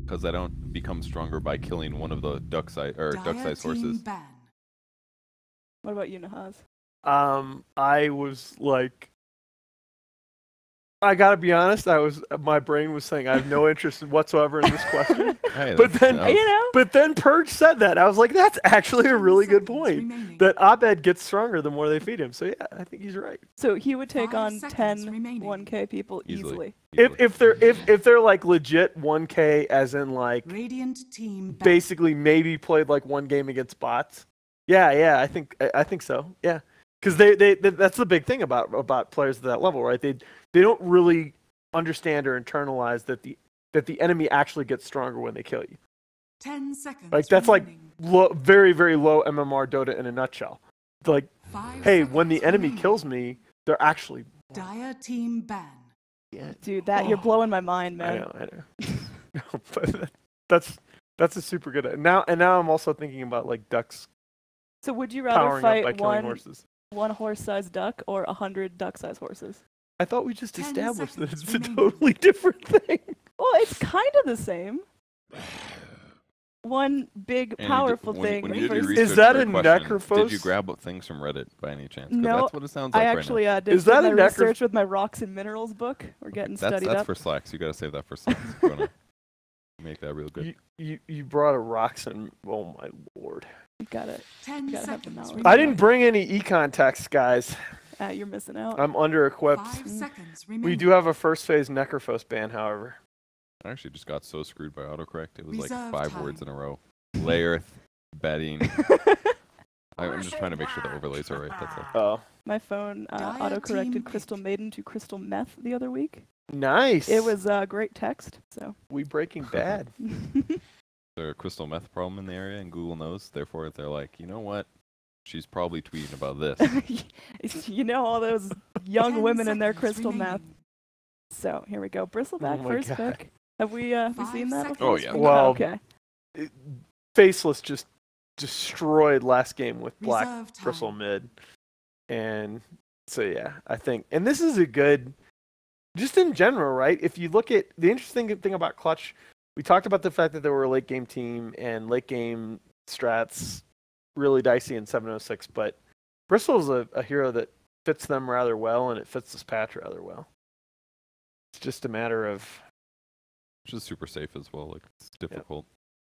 because I don't become stronger by killing one of the duck-sized horses. What about you, Nahaz? I was like, I gotta be honest. My brain was saying I have no interest whatsoever in this question. Hey, but then, know, but then Purge said that. I was like, that's actually a really good point. That Abed gets stronger the more they feed him. So yeah, I think he's right. So he would take on 10 1K people easily. If they're like legit 1K, as in like basically maybe played like one game against bots. Yeah, I think so. Yeah, because they that's the big thing about players at that level, right? They don't really understand or internalize that the enemy actually gets stronger when they kill you. 10 seconds. Like that's remaining. Like very very low MMR Dota in a nutshell. Like, hey, when the enemy kills me, they're actually Dire team ban. Yeah, dude, you're blowing my mind, man. I know. But that's a super good. Now I'm also thinking about like ducks. So would you rather fight horses. one horse-sized duck or 100 duck-sized horses? I thought we just established that it's a totally different thing. Well, it's kind of the same. One big, powerful thing. When you did your is that a Necrophos? Did you grab things from Reddit by any chance? No, that's what it sounds like I actually right did my research with my rocks and minerals book. We're getting studied up. That's for Slacks. You got to save that for Slacks. You want to make that real good. You brought a rocks and oh my lord. You got it. 10 seconds. I didn't bring any econ texts, guys. You're missing out. I'm under-equipped. 5 seconds remaining. We do have a first phase Necrophos ban, however. I actually just got so screwed by autocorrect. It was like Reserve 5 time. words in a row. Layerth, bedding. I'm just trying to make sure the overlays are right. That's all. Oh. My phone autocorrected Crystal Maiden to Crystal Meth the other week. Nice. It was great text. So we Breaking Bad. There's a crystal meth problem in the area, and Google knows. Therefore, they're like, you know what? She's probably tweeting about this. You know, all those young women and their crystal meth. So here we go. Bristleback first pick. Have we seen that before? Oh yeah. Well, okay. Faceless just destroyed last game with Black Bristle mid, and so yeah, I think, and this is a good, just in general, right? If you look at the interesting thing about Clutch, we talked about the fact that they were a late game team and late game strats really dicey in 706, but Bristol's a hero that fits them rather well, and it fits this patch rather well. It's just a matter of. Which is super safe as well. Like it's difficult.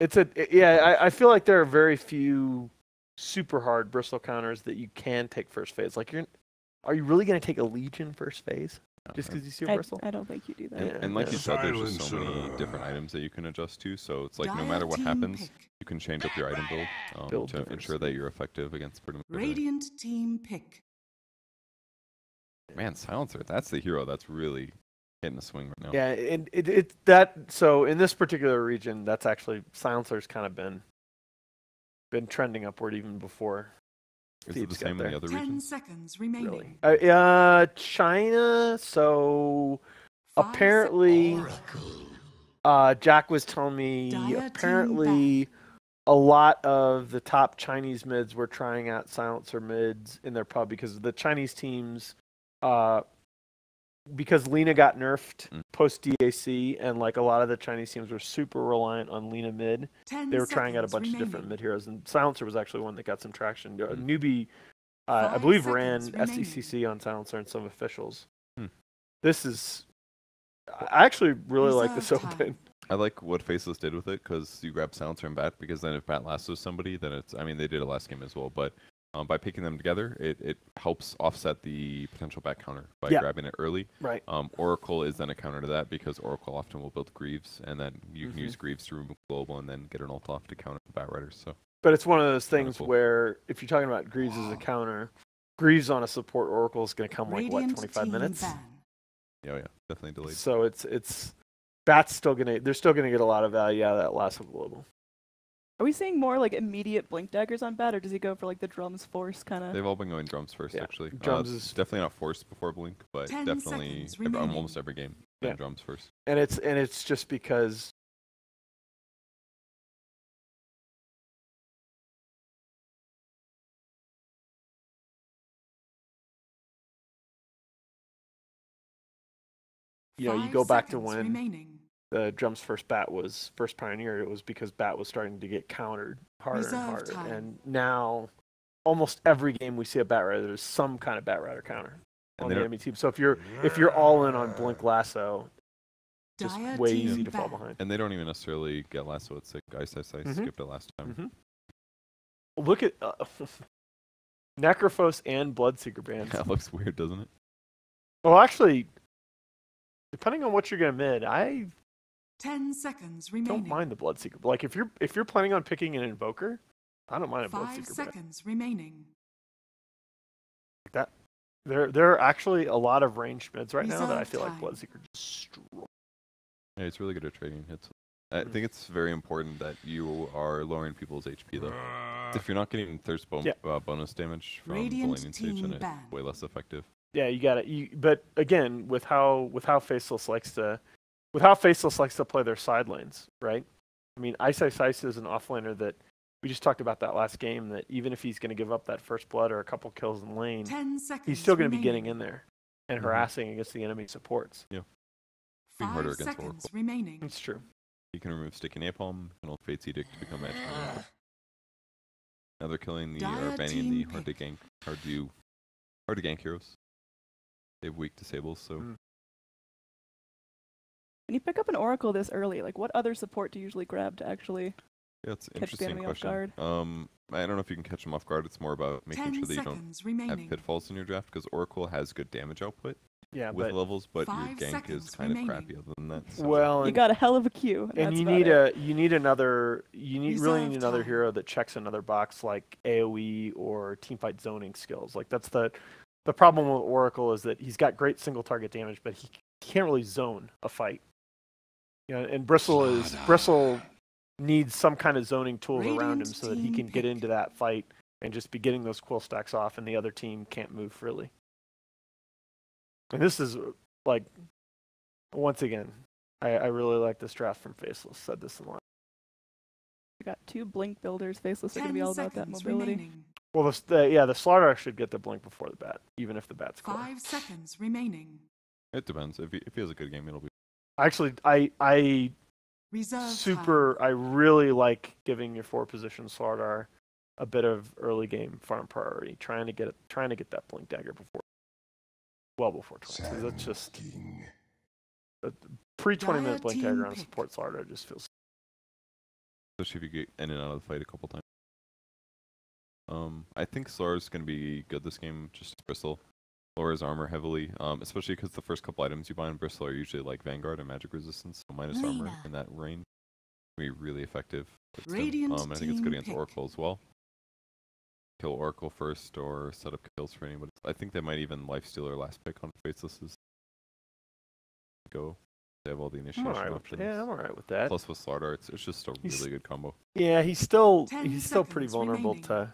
I feel like there are very few super hard Bristol counters that you can take first phase. Like are you really going to take a Legion first phase just because you see a Bristol? I don't think you do that. And like you said, there's just so many different items that you can adjust to. So it's like no matter what happens, you can change up your item build to ensure that you're effective against pretty much Radiant team pick. Man, Silencer, that's the hero that's really hitting the swing right now. Yeah, and so in this particular region, that's actually Silencer's kind of been trending upward even before. Is it the same in the other 10 regions? seconds remaining. Really? China. So apparently, Jack was telling me apparently a lot of the top Chinese mids were trying out Silencer mids in their pub because the Chinese teams. Because Lina got nerfed post DAC, and like a lot of the Chinese teams were super reliant on Lina mid. They were trying out a bunch of different mid heroes, and Silencer was actually one that got some traction. Newbie, I believe, ran SDCC on Silencer and some officials. This is, I actually really like this open. I like what Faceless did with it because you grab Silencer and Bat, because then if Bat lassos somebody, then it's. I mean, they did it last game as well, but. By picking them together, it helps offset the potential back counter by grabbing it early. Right. Oracle is then a counter to that because Oracle often will build Greaves, and then you can use Greaves to remove Global and then get an ult off to counter the Bat Riders. So. But it's one of those things where if you're talking about Greaves as a counter, Greaves on a support Oracle is going to come like, what, 25 minutes? Yeah, definitely delayed. So it's Bat's still they're still gonna get a lot of value out of that lasso global. Are we seeing more like immediate blink daggers on Bat, or does he go for like the drums force kind of? They've all been going drums first, actually. Drums is definitely not forced before blink, but definitely almost every game drums first. And it's just because. You know, you go back to when the Drum's first Pioneer, it was because Bat was starting to get countered harder and harder. And now, almost every game we see a Bat Rider, there's some kind of Bat Rider counter on the enemy team. So if you're all in on Blink Lasso, just way easy to fall behind. And they don't even necessarily get Lasso. It's like Ice, skipped it last time. Look at Necrophos and Bloodseeker bands. That looks weird, doesn't it? Well, actually, depending on what you're going to mid, I 10 seconds remaining. don't mind the Bloodseeker. Like if you're planning on picking an Invoker, I don't mind a 5 Bloodseeker seconds remaining. That there are actually a lot of ranged mids right now that I feel like Bloodseeker destroy. Yeah, it's really good at trading hits. I think it's very important that you are lowering people's HP though. If you're not getting thirst bonus damage from Millennium Stage, then it's way less effective. Yeah, you got it. But again, with how Faceless likes to play their side lanes, right? I mean, Ice is an offlaner that we just talked about that last game. That even if he's going to give up that first blood or a couple kills in lane, he's still going to be getting in there and harassing against the enemy supports. Yeah, being harder 5 against seconds Oracle. remaining. It's true. You can remove Sticky Napalm and Fate's Edict to become Magic. Now they're killing or banning the hard to gank heroes. They have weak disables, so. When you pick up an Oracle this early, like what other support do you usually grab to actually Yeah, it's an catch the interesting enemy question. off guard? I don't know if you can catch them off guard. It's more about making sure that you don't have pitfalls in your draft, because Oracle has good damage output with levels, but your gank is kind of crappy other than that. So. Well, you got a hell of a queue, and you need another hero that checks another box like AoE or teamfight zoning skills. Like that's the problem with Oracle is that he's got great single target damage, but he can't really zone a fight. You know, and Bristle needs some kind of zoning tools around him so that he can get into that fight and just be getting those quill stacks off, and the other team can't move freely. And this is like, once again, I really like this draft from Faceless. Said this in line. We got 2 Blink builders. Faceless are going to be all about that mobility. Remaining. Well, the Slaughter should get the Blink before the Bat, even if the Bat's core. 5 seconds remaining. It depends. If he has a good game, it'll be. Actually, I Reserve really like giving your 4-position Slaughter a bit of early game farm priority, trying to get that Blink Dagger well before 20. Because that's just a pre-20-minute Blink Dagger on a support Slaughter just feels. Especially if you get in and out of the fight a couple times. I think Slaughter's going to be good this game, just as Bristle. Lower his armor heavily, especially because the first couple items you buy in Bristle are usually like Vanguard and Magic Resistance, so minus armor in that range can be really effective. I think it's good against Oracle as well. Kill Oracle first or set up kills for anybody. I think they might even lifesteal their last pick on Faceless's. Go. They have all the initiation options. Yeah, I'm alright with that. Plus with Slaughter, it's just a really good combo. Yeah, he's still pretty vulnerable to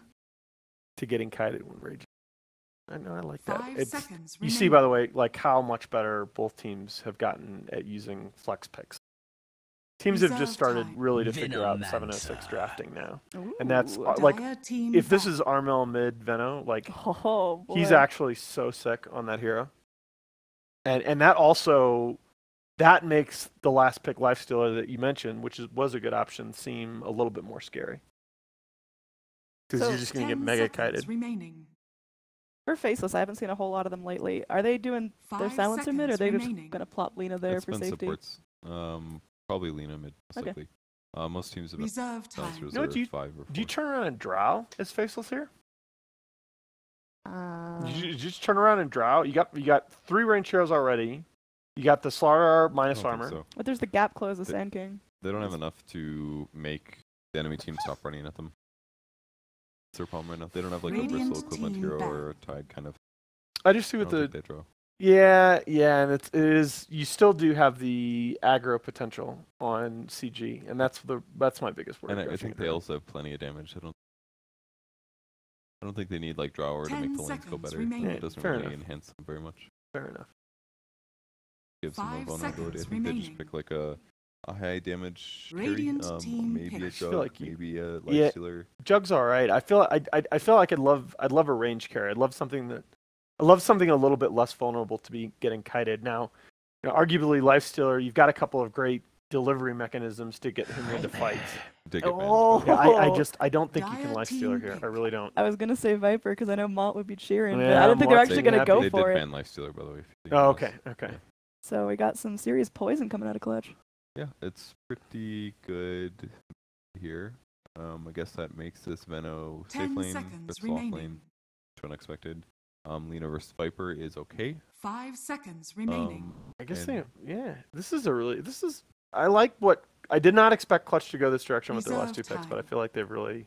getting kited when raging. I know, I like that. You see, by the way, like how much better both teams have gotten at using flex picks. Teams have just started really to figure out 706 drafting now. Ooh. And that's like, if this is Armel mid Veno, like he's actually so sick on that hero. And that also, that makes the last pick Lifestealer that you mentioned, which was a good option, seem a little bit more scary. Because you're just going to get mega kited. Remaining. For Faceless, I haven't seen a whole lot of them lately. Are they doing their silencer mid, or are they just going to plop Lena there for safety? Supports. Probably Lena mid, most likely. Most teams have Reserve time. you know what, do you turn around and drow as Faceless here? You just turn around and drow. You got 3 range heroes already. You got the Slaughter minus armor. So. But there's the Gap Close of Sand King. They don't have enough to make the enemy team stop running at them. That's their problem right now. They don't have like a Bristle equivalent hero or a Tide kind of. I just see with the. They draw. Yeah, and it is. You still do have the aggro potential on CG, and that's my biggest worry. And I think they also have plenty of damage. I don't think they need like Drawer to make the lanes go better. It doesn't really enhance them very much. Fair enough. Gives them more vulnerability. I think they just pick like a high damage carry, maybe a Jug, maybe a Lifestealer. Jug's alright. I feel like I'd love a range carry. I'd love something a little bit less vulnerable to be getting kited. Now, arguably Lifestealer, you've got a couple of great delivery mechanisms to get him into fights. Dig it, man. Oh, Yeah, I don't think you can lifestealer here. I really don't. I was gonna say Viper because I know Malt would be cheering, but Yeah, I didn't think they're Malt's actually taking gonna that go They for did it. ban lifestealer, by the way. Oh, okay, okay. Yeah. So we got some serious poison coming out of clutch. Yeah, it's pretty good here. I guess that makes this Veno safe 10 lane, seconds Crystal off lane, remaining. which unexpected. Lina versus Viper is okay. 5 seconds remaining. I guess And- I like what I did not expect Clutch to go this direction with their last 2 Reserve picks, but I time. feel like they really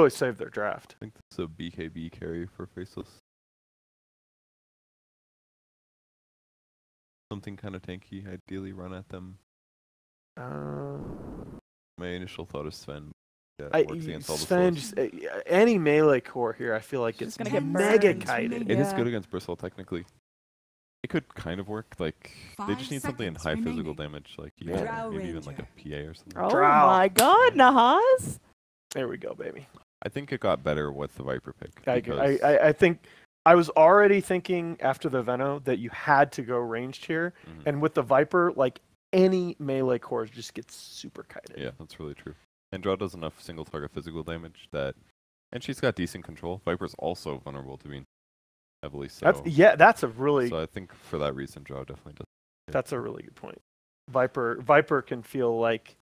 saved their draft. I think this is a BKB carry for Faceless. Something kind of tanky, ideally run at them. My initial thought is Sven. Yeah, it works against all the Sven, slows. just, any melee core here, I feel like She's it's gonna get mega burned. kited. It is Yeah. good against Bristle, technically. It could kind of work. Like they just 5 need something in seconds high physical remaining. damage, like Yeah. maybe even like a PA or something. Oh Drow. my God, Nahaz! There we go, baby. I think it got better with the Viper pick. I think I was already thinking after the Veno that you had to go ranged here, Mhm. and with the Viper, like any melee core just gets super kited. Yeah, that's really true. And Drow does enough single target physical damage that, and she's got decent control. Viper's also vulnerable to being heavily so. That's a really So I think for that reason, Drow definitely does. that's a really good point. Viper can feel like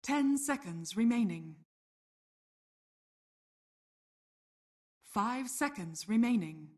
Ten seconds remaining. 5 seconds remaining.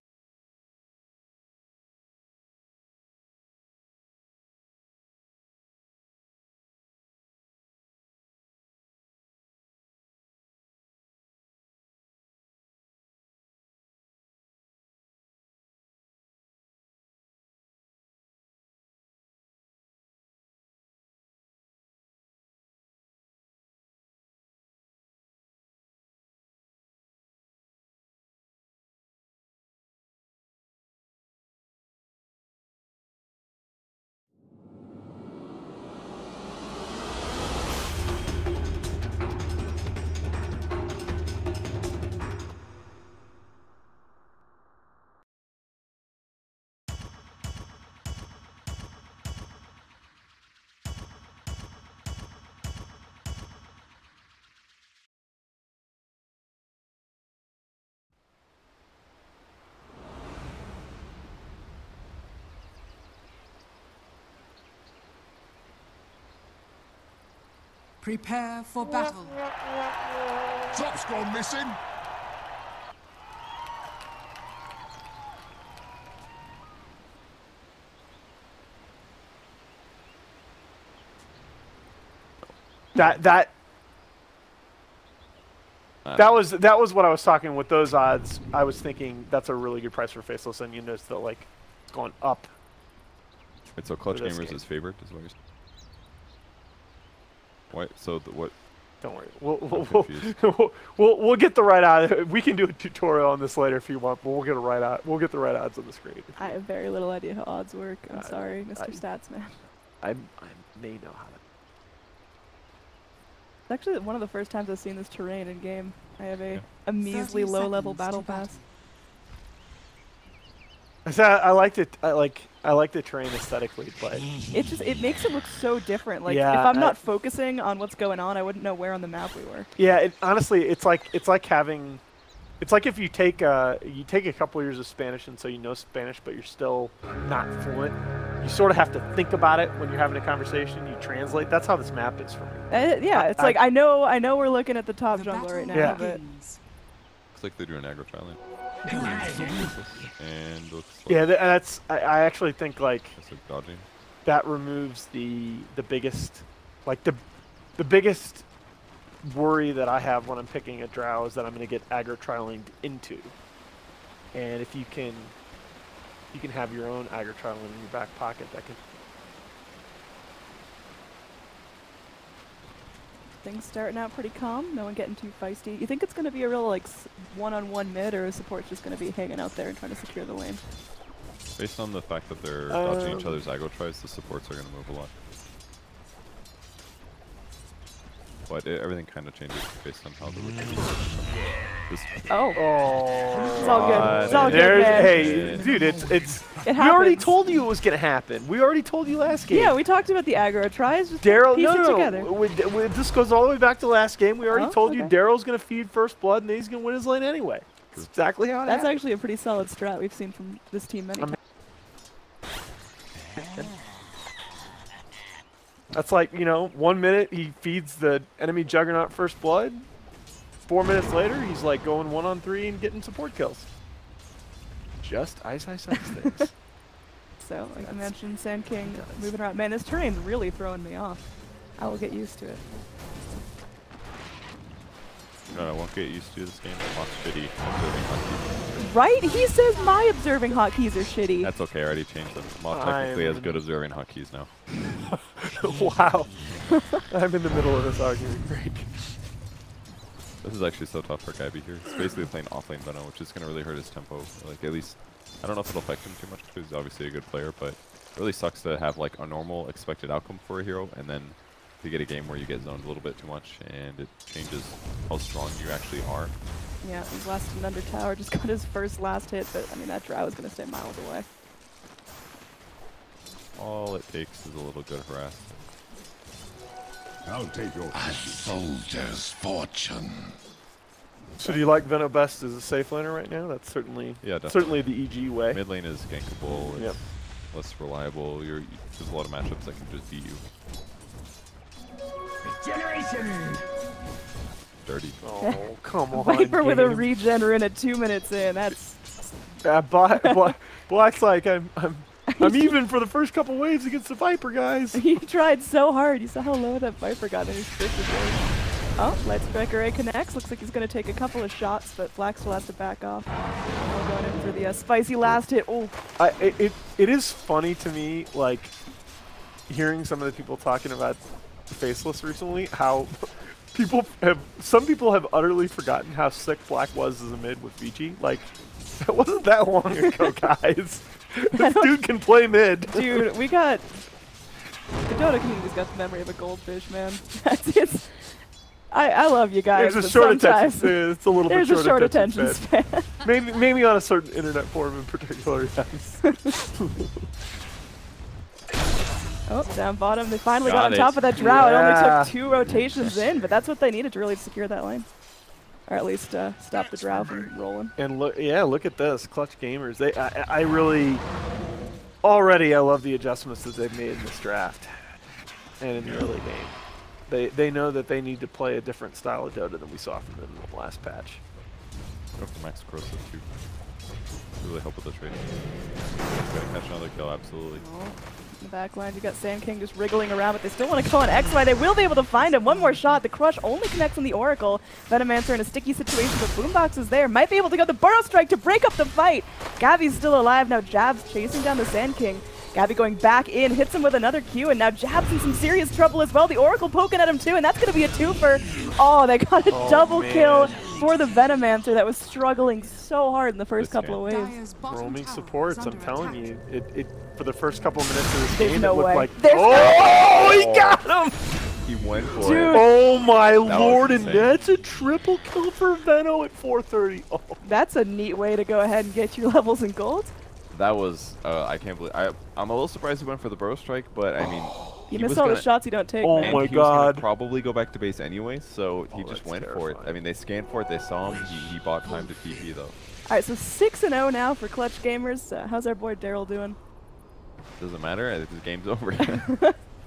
Prepare for battle. Top's gone missing. that was what I was talking with those odds. I was thinking that's a really good price for Faceless, and you notice that like it's going up. Wait, so Clutch For this Gamers game. is favored, is what you're saying? What? So what? Don't worry, I'm confused. we'll get the right odds. We can do a tutorial on this later if you want, but we'll get We'll get the right odds on the screen. I have very little idea how odds work. I'm I- sorry, Mr. I- Stats Man. I may know how to. It's actually one of the first times I've seen this terrain in game. I have Yeah. a measly 30 low-level seconds battle to battle. pass. I liked it. I like the terrain aesthetically, but It makes it look so different. Like Yeah, if I'm I- not focusing on what's going on, I wouldn't know where on the map we were. yeah, honestly, it's like having. It's like if you take a couple years of Spanish and so you know Spanish, but you're still not fluent. You sort of have to think about it when you're having a conversation. You translate. That's how this map is for me. Yeah, it's like I know we're looking at the top The jungler right now, battle Yeah. but begins. Looks like they're doing aggro trialing. And looks like Yeah, that's. I actually think like it's like dodging. that removes the biggest, like the biggest worry that I have when I'm picking a drow is that I'm going to get aggro trialing into. And if you can have your own aggro trialing in your back pocket, that can. things starting out pretty calm. No one getting too feisty. You think it's going to be a real like one-on-one mid, or is support just going to be hanging out there and trying to secure the lane? Based on the fact that they're dodging each other's aggro tries, the supports are going to move a lot. But everything kind of changes based on how the Oh. It's all good. It's all good, There's, man. hey, dude, it's. We already told you it was gonna happen. We already told you last game. Yeah, we talked about the aggro tries. Just Daryl, piece it no, together. this goes all the way back to last game. We already told you okay. Daryl's gonna feed first blood and he's gonna win his lane anyway. That's exactly how it That's happened. actually a pretty solid strat we've seen from this team many times. That's like, you know, 1 minute he feeds the enemy Juggernaut first blood. 4 minutes later, he's like going 1-on-3 and getting support kills. Just ice things. So, like I mentioned, Sand King moving around. Man, this terrain's really throwing me off. I will get used to it. No, I won't get used to this game. Lots shitty observing hotkeys. Right? He says my observing hotkeys are shitty. That's okay, I already changed them. Mod technically has good observing hotkeys now. Wow. I'm in the middle of this argument. Great. This is actually so tough for Gabby here. He's basically playing offlane Venom, which is going to really hurt his tempo. Like, at least, I don't know if it'll affect him too much because he's obviously a good player, but it really sucks to have like a normal expected outcome for a hero and then to get a game where you get zoned a little bit too much and it changes how strong you actually are. Yeah, he's lasting under tower, just got his first last hit, but I mean, that drow is going to stay miles away. All it takes is a little good harass. I'll take your A soldier's fortune. So do you like Venom best as a safe laner right now? That's certainly certainly the EG way. Mid lane is gankable, it's less reliable, there's a lot of matchups that can just beat you. generation. Dirty. Oh, come on. Viper with a game. regen at 2 minutes in, that's... Black's like, I'm even for the first couple waves against the Viper, guys. He tried so hard. You saw how low that Viper got in his first wave. Oh, Light Striker A connects. Looks like he's going to take a couple of shots, but Black still has to back off. We're going in for the spicy last hit. Oh. It is funny to me, like, hearing some of the people talking about Faceless recently, how some people have utterly forgotten how sick Black was as a mid with VG. Like, that wasn't that long ago, guys. This dude can play mid. Dude, we got... The Dota community's got the memory of a goldfish, man. I love you guys, There's a but short sometimes attention. It's a little bit there's a short attention span. maybe on a certain internet forum in particular, yes. Oh, down bottom. They finally got on top of that drow. It only took 2 rotations in, but that's what they needed to really secure that lane. Or at least stop the drow from rolling. And look at this. Clutch Gamers. I really... Already, I love the adjustments that they've made in this draft. And in the early game. They know that they need to play a different style of Dota than we saw from them in the last patch. Go for max corrosive too. Really help with the trade. Gonna catch another kill, absolutely. Oh, in the back line, you got Sand King just wriggling around, but they still want to go on XY. They will be able to find him. One more shot. The crush only connects on the Oracle. Venomancer in a sticky situation, but Boombox is there. Might be able to go the Burrow Strike to break up the fight. Gabby's still alive. Now Jab's chasing down the Sand King. Gabby going back in, hits him with another Q, and now Jab's in some serious trouble as well. The Oracle poking at him too, and that's going to be a twofer. Oh, they got a double kill for the Venomancer that was struggling so hard in the first couple of waves. Roaming supports, I'm telling you. It for the first couple minutes of this game, it looked like... He got him! He went for it. Oh my lord, and insane. that's a triple kill for Veno at 430. Oh. That's a neat way to go ahead and get your levels in gold. That was, I can't believe, I'm a little surprised he went for the Burrow Strike, but I mean... You miss all the shots you don't take, Oh man. my he was god. gonna probably go back to base anyway, so he just that's went for terrifying. it. I mean, they scanned for it, they saw him, he bought time to TP though. Alright, so 6-0 now for Clutch Gamers. How's our boy Daryl doing? Doesn't matter, the game's over.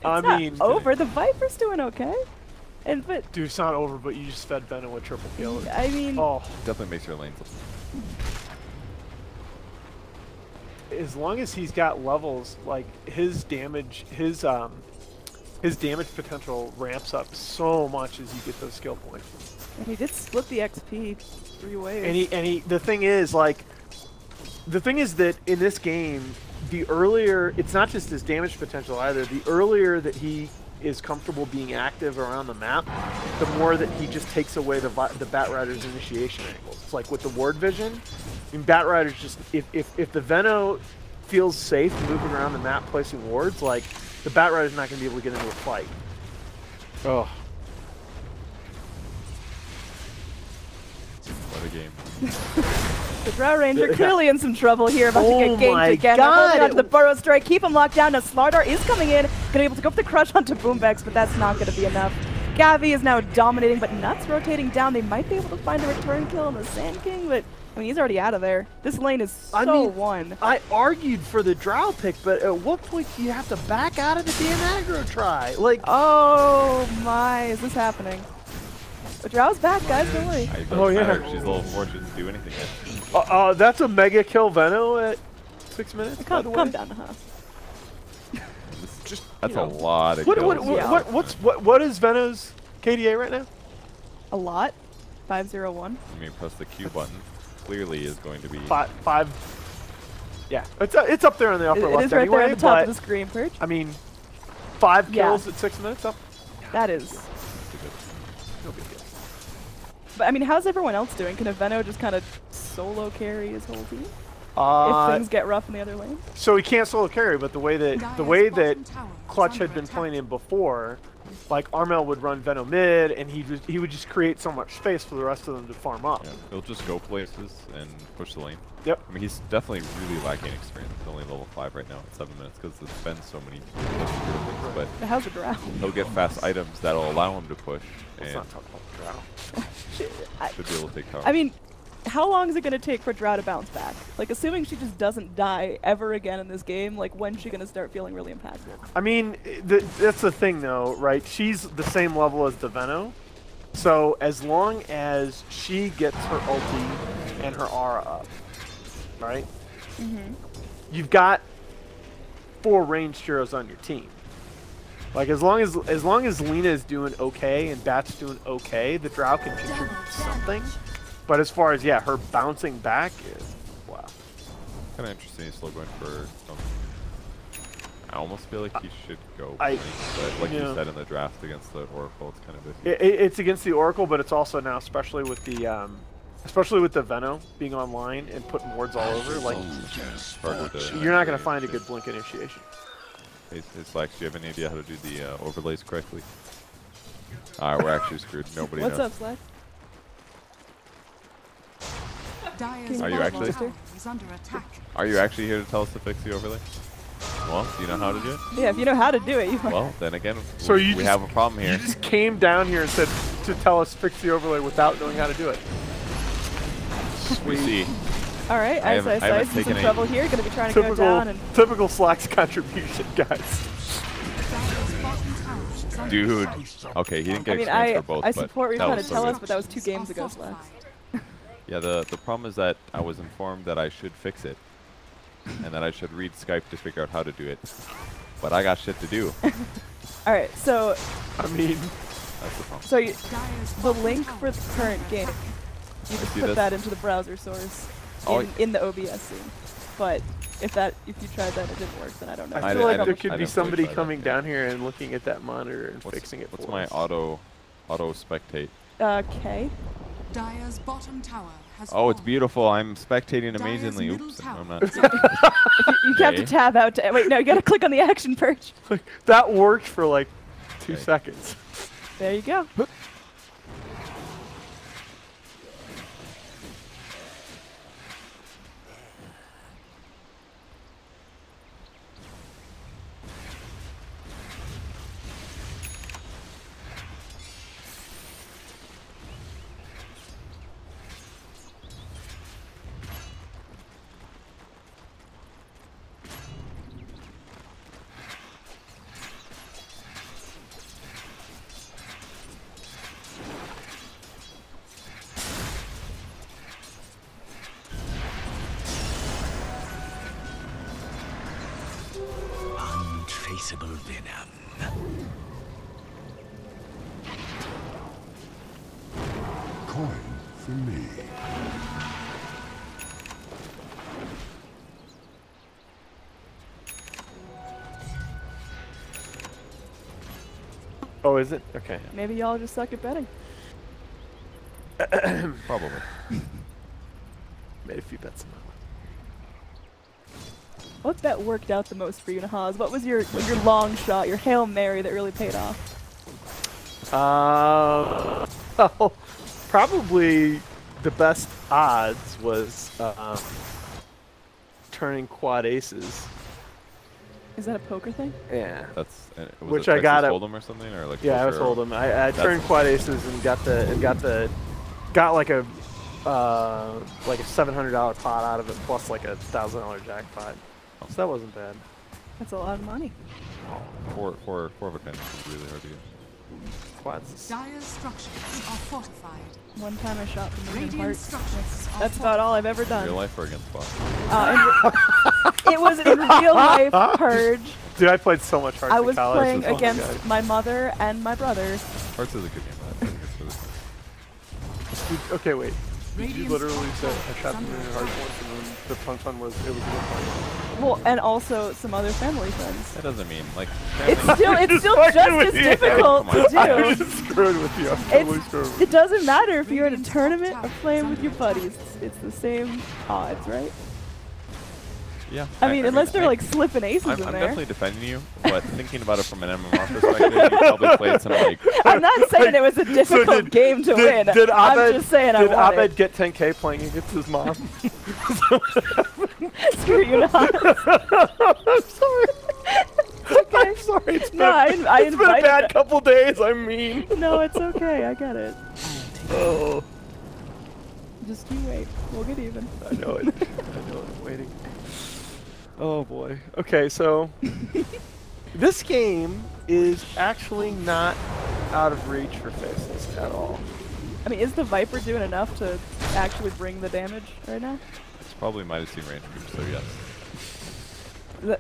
I mean... Over. The Viper's doing okay. But Dude, it's not over, but you just fed Veno a triple kill. I mean... Oh. Definitely makes your lanes. As long as he's got levels, like his damage potential ramps up so much as you get those skill points. And he did split the XP 3 ways. And the thing is that in this game, the earlier, it's not just his damage potential either, the earlier that he is comfortable being active around the map, the more that he just takes away the Batrider's initiation angles. It's like with the ward vision, I mean, Batrider's just, if the Veno feels safe moving around the map, placing wards, like the Batrider's not going to be able to get into a fight. Oh. What a game. The Drow Ranger clearly in some trouble here, about to get ganked again. God. They're holding onto the Burrow Strike, keep him locked down. Now Slardar is coming in, going to be able to go for the crush onto Boombex, but that's not going to be enough. Gavi is now dominating, but Nuts rotating down. They might be able to find a return kill on the Sand King, but I mean, he's already out of there. This lane is so won. I argued for the Drow pick, but at what point do you have to back out of the damn aggro try? Like, oh my, is this happening? The Drow's back, guys, don't worry. Oh, yeah. She's a little fortunate to do anything yet. that's a mega kill Veno at 6 minutes. Calm down, huh? That's a lot of kills. What is Veno's KDA right now? A lot. 501. I mean, press the Q button. Clearly is going to be five. Yeah, it's up there on the upper left It is right anyway. there at the top of the screen, Perch. I mean, 5 kills at 6 minutes up. That is. No big deal. But I mean, how's everyone else doing? Can a Veno just kind of solo carry his whole team? If things get rough in the other lane? So he can't solo carry, but the way that Clutch had been playing him before, like Armel would run Veno mid, and he would just create so much space for the rest of them to farm up. Yeah, he'll just go places and push the lane. Yep. I mean, he's definitely really lacking experience. He's only level 5 right now at 7 minutes because there's been so many things. But how's the Drow? He'll get fast items that'll allow him to push. Let's not talk about the Drow. Should be able to take tower. I mean, how long is it going to take for Drow to bounce back? Like, assuming she just doesn't die ever again in this game, like, when's she going to start feeling really impactful? I mean, that's the thing, though, right? She's the same level as the Veno. So as long as she gets her ulti and her aura up, right? You've got 4 ranged heroes on your team. Like, as long as Lina is doing okay and Bat's doing okay, the Drow can contribute something. But as far as, yeah, her bouncing back is, wow. Kind of interesting. He's still going for something. I almost feel like he should go. but like you said in the draft against the Oracle, it's kind of iffy. It's against the Oracle, but it's also now, especially with the Veno being online and putting wards all over, like, you're not going to find a good blink initiation. It's like, do you have any idea how to do the overlays correctly? Alright, we're actually screwed. Nobody knows. What's up, Slack? Are you actually? Are you actually here to tell us to fix the overlay? Well, do you know how to do it? Yeah, if you know how to do it, you Well, then again, so we have a problem here. You just came down here and said to tell us fix the overlay without knowing how to do it. We see. All right, Ice in some trouble here. Going to be trying to go down and typical Slack's contribution, guys. Dude. Okay, he didn't get experience for both. I support what you're trying to tell good. us, but that was 2 games ago, Slack. Yeah, the problem is that I was informed that I should fix it, and that I should read Skype to figure out how to do it. But I got shit to do. All right, so I mean, that's the problem. So the link for the current game, you just put that into the browser source in the OBS scene. But if you tried that and it didn't work, then I don't know. I feel like there could be somebody coming down here and looking at that monitor and fixing it. What's my auto spectate? K. Dire's bottom tower has it's beautiful. I'm spectating amazingly. Oops, I'm not. You have to tab out. Wait, no, you gotta click on the action perch. That worked for like 2 seconds. There you go. Untraceable venom. Coin for me. Oh, is it? Okay. Maybe y'all just suck at betting. Probably. Made a few bets in my life. What bet worked out the most for you, Nahaz? What was your long shot, your Hail Mary that really paid off? Well, probably the best odds was turning quad aces. Is that a poker thing? Yeah. That's was Which it I got Texas Hold'em or something, or like Yeah, I was poker? Hold'em. I turned quad aces and got like a $700 pot out of it, plus like a $1,000 jackpot. So that wasn't bad. That's a lot of money. Four of a kind is really hard to get. Quads. Dire's structures are fortified. One time I shot the moving Radiant parts. structures are That's about all I've ever done. Real life or against bots? It was in real life Purge. Dude, I played so much Hearts I in was college. playing Oh my against God. my mother and my brother. Hearts is a good game. I think it's really fun. Okay, wait. Did you Radiant's literally top say tower I shot is the moving under Hearts once and then the punch was it was a good fun? Well, and also some other family friends. That doesn't mean like. It's still just just fucking as with you. difficult to I was do. just screwed with you. I'm totally screwed with you. It doesn't matter if you're in a Radiant's tournament top or tower playing is with your under attack. buddies. It's the same odds, right? Yeah. I mean, unless they're like slipping aces I'm in there. definitely defending you, but thinking about it from an MMR perspective, you probably played some like. I'm not saying it was a difficult game to win. Did I'm Abed, just saying I did won Abed it. get 10K playing against his mom? Screw you, not. I'm sorry. Okay. I'm sorry. It's been, No, I it's been a invited bad that. couple days. I mean. No, it's okay. I get it. Oh, Just you wait. We'll get even. I know it. I know it. I'm waiting. Oh boy. Okay, so this game is actually not out of reach for Faceless at all. I mean, is the Viper doing enough to actually bring the damage right now? It's probably Midas Team range group, so yes.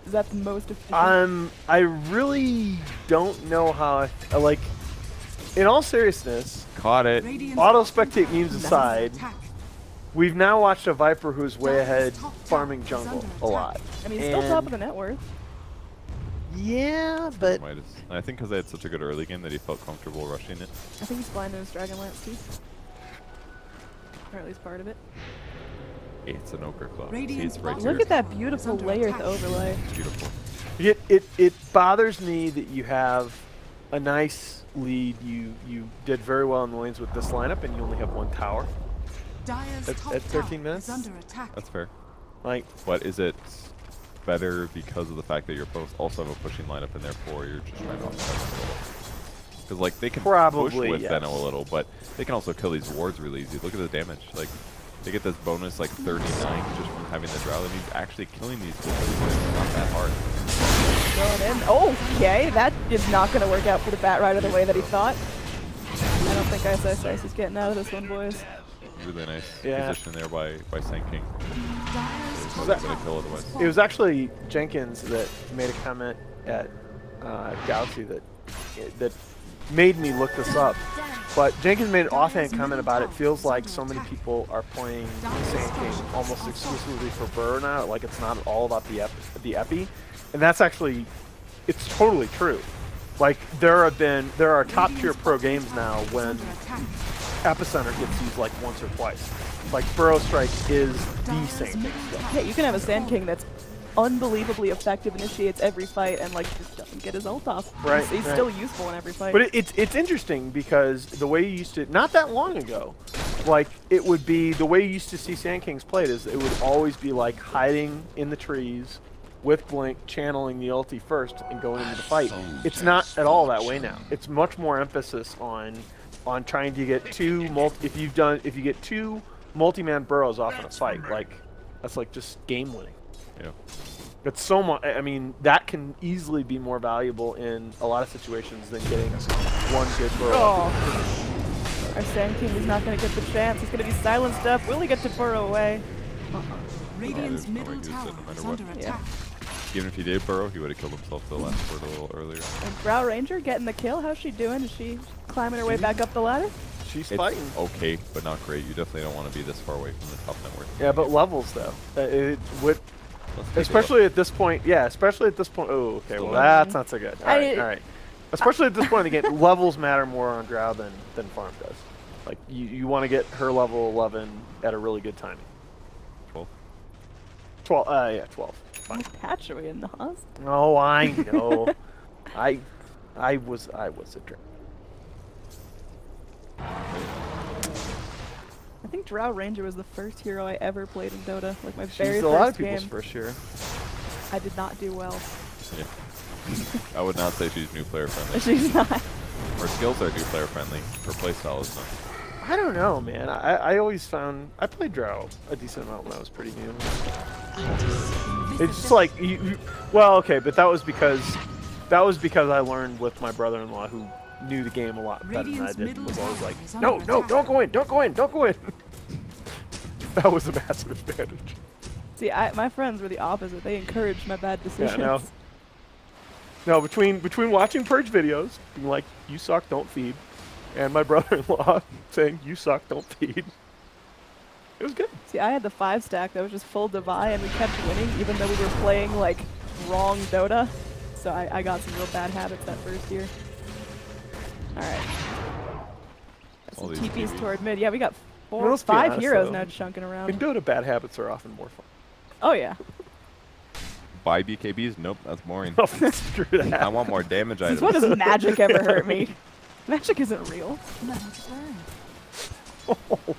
Is that the most efficient? I really don't know how like. In all seriousness, Caught it. Radiant's auto bottom spectate tower memes is aside, under attack. we've now watched a Viper who's way Dire's ahead top tower farming is jungle under a lot. I mean, still top And- of the net worth. Yeah, but Midas. And I think because I had such a good early game that he felt comfortable rushing it. I think he's blind to his Dragonlance too. Or at least part of it. Hey, it's an ochre club. See, Radiant's it's right bottom here. Look at that tower is beautiful under layered attack. overlay. It's beautiful. it bothers me that you have a nice lead. You did very well in the lanes with this lineup, and you only have one tower. Dire's At- top at 13 tower minutes? is under attack. That's fair. Like, But is it better because of the fact that you're both also have a pushing lineup and therefore you're just trying to offset? Because like they can Probably, push with yes. Venno a little, but they can also kill these wards really easy. Look at the damage. Like they get this bonus like 39 just from having the drought, and he's actually killing these people. It's not that hard. Going in. Okay, that is not going to work out for the Bat Rider the way that he thought. I don't think Ice is getting out of this one, boys. Really nice Yeah. position there by Sand King. Dire's He's top not that- gonna tower kill is otherwise. it was fortified. actually Jenkins that made a comment at Galaxy that made me look this up. But Jenkins made an offhand comment about it. Feels like so many people are playing Sand King almost exclusively for burrow now. Like it's not all about the epi, and that's actually, it's totally true. Like there are top tier pro games now when Under attack. Epicenter gets used like once or twice. Like Burrow Strike is the Sand King stuff. Yeah, you can have a Sand King that's unbelievably effective, initiates every fight, and like just doesn't get his ult off. Right, He's right. still useful in every fight. But it's interesting because the way you used to, not that long ago, like it would be the way you used to see Sand Kings played is it would always be like hiding in the trees with Blink, channeling the ulti first and going into the fight. It's not at all that way now. It's much more emphasis on trying to get two if you get two multi-man burrows off in a fight, like that's like just game winning. Yeah. It's so much. I mean, that can easily be more valuable in a lot of situations than getting one good burrow. Oh. Our Sand King is not going to get the chance. He's going to be silenced up. Will he get to burrow away? Radiant's Yeah, middle there's no way he tower was is no matter under what. Yeah. attack. Even if he did burrow, he would have killed himself the last word a little earlier. And Brow Ranger getting the kill. How's she doing? Is she climbing her way back up the ladder? She's It's fighting. okay, but not great. You definitely don't want to be this far away from the top network. Yeah, but levels though. Let's take it Especially at this point. Yeah, especially at this point. Oh, okay. Still Well, winning. that's not so good. All right, I- all right. Especially at this point in the game, levels matter more on Drow than farm does. Like you want to get her level 11 at a really good timing. 12. 12. Yeah, 12. fine. Patchaway in the Haas. Oh, I know. I was a drink. I think Drow Ranger was the first hero I ever played in Dota. Like my very She's first a lot of game. people's first year. I did not do well. Yeah. I would not say she's new player friendly. She's not. Her skills are new player friendly. Her playstyle is not. I don't know, man. I always found I played Drow a decent amount when I was pretty new. It's just like well, okay, but that was because I learned with my brother-in-law who knew the game a lot better than I did. Was always like, no, don't go in, don't go in, don't go in. That was a massive advantage. See, my friends were the opposite. They encouraged my bad decisions. Yeah, no, between watching Purge videos, being like, you suck, don't feed, and my brother-in-law saying, you suck, don't feed, it was good. See, I had the 5-stack that was just full Devi, and we kept winning, even though we were playing, like, wrong Dota. So I got some real bad habits that first year. Alright. Some TPs toward mid. Yeah, we got 4 or 5 heroes now chunking around. In Dota, bad habits are often more fun. Oh, yeah. Buy BKBs? Nope, that's boring. Oh, screw that. I want more damage items. What does magic ever hurt me? Magic isn't real. Oh, God.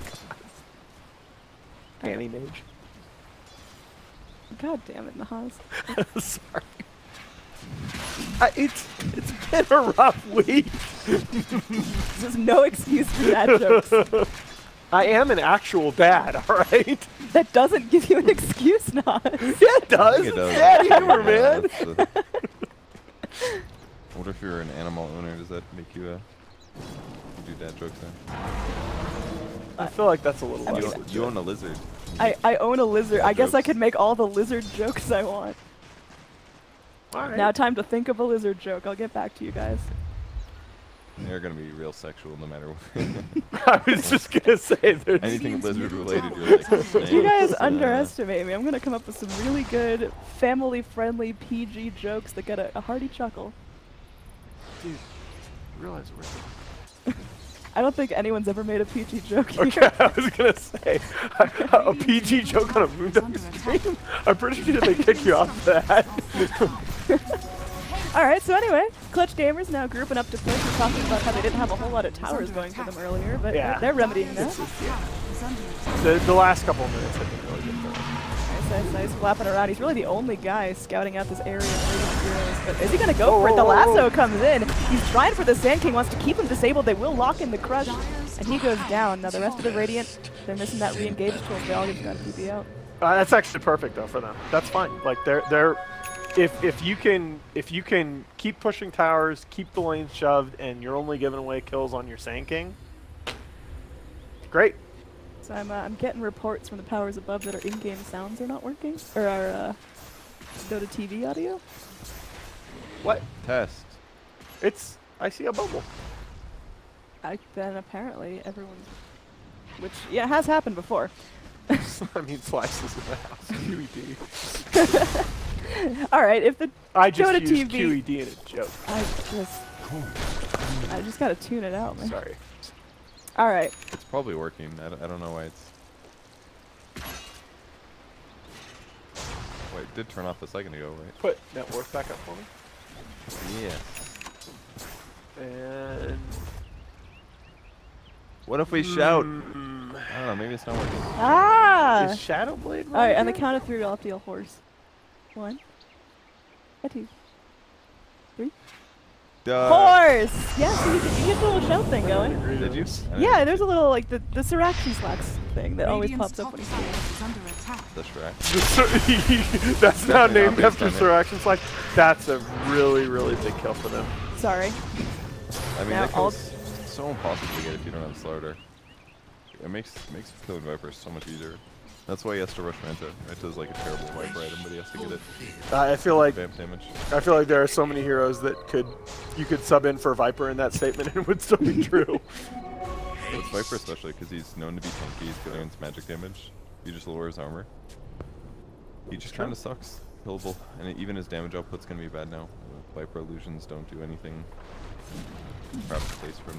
Annie mage. God damn it, Nahaz. Sorry. It's been a rough week. There's no excuse for dad jokes. I am an actual dad, alright? That doesn't give you an excuse, Nahaz. Yeah, it does. It does. It's dad humor, man. What if you're an animal owner? Does that make you do dad jokes then? I feel like that's a little less. You own a lizard. I own a lizard. I guess I Jokes. could make all the lizard jokes I want. All right. Now time to think of a lizard joke. I'll get back to you guys. They're gonna be real sexual no matter what. I was just gonna say there's Anything lizard related, you're like, You guys snakes, underestimate me. I'm gonna come up with some really good, family-friendly PG jokes that get a hearty chuckle. Dude, you realize we're I don't think anyone's ever made a PG joke here. okay, I was gonna say a PG joke on a Moondog stream. I'm pretty sure they kick you off that. Alright, so anyway, Clutch Gamers now grouping up to push. We're talking about how they didn't have a whole lot of towers going for them earlier, but Yeah. they're remedying that. The last couple of minutes have been really good for them. Nice, flapping around. He's really the only guy scouting out this area of Radiant heroes. But is he going to go for it? The lasso comes in. He's trying for the Sand King, wants to keep him disabled. They will lock in the crush, and he goes down. Now the rest of the Radiant, they're missing that re-engage tool. They all just got to TP out. That's actually perfect though for them. That's fine. Like they're if you can keep pushing towers, keep the lanes shoved, and you're only giving away kills on your Sand King, great. So I'm getting reports from the powers above that our in-game sounds are not working, or our Dota TV audio. What? Test. I see a bubble. Then apparently everyone's, which yeah has happened before. I mean, slices in the house. QED. All right, if the I just Dota used TV, QED in a joke. I just gotta tune it out, man. Sorry. All right. It's probably working. I don't know why it's. Wait, it did turn off a second ago, right? Put net worth back up for me. Yeah. And What if we shout? I don't know. Maybe it's not working. Ah! is Shadowblade? All right, on the count of 3, we'll have to yell horse. 1, 2, 3. Horse! Yeah, so you get the little shout thing going. Did you? Yeah, there's a little, like, the Sirachi Slacks thing that always pops up when you see it. That's right. That's now Definitely named not after based on Sir Actions. Like, that's a really, really big kill for them. Sorry. I mean, Now that kill's so impossible to get if you don't have Slaughter. It makes killing Viper so much easier. That's why he has to rush Manta. Manta's like a terrible Viper item, but he has to get it. I feel like Vamp damage. there are so many heroes that you could sub in for Viper in that statement and it would still be true. With Viper especially, because he's known to be tanky, he's good against magic damage. You just lower his armor. He just kind of sucks. Killable. And even his damage output's going to be bad now. Viper illusions don't do anything. Perhaps the case from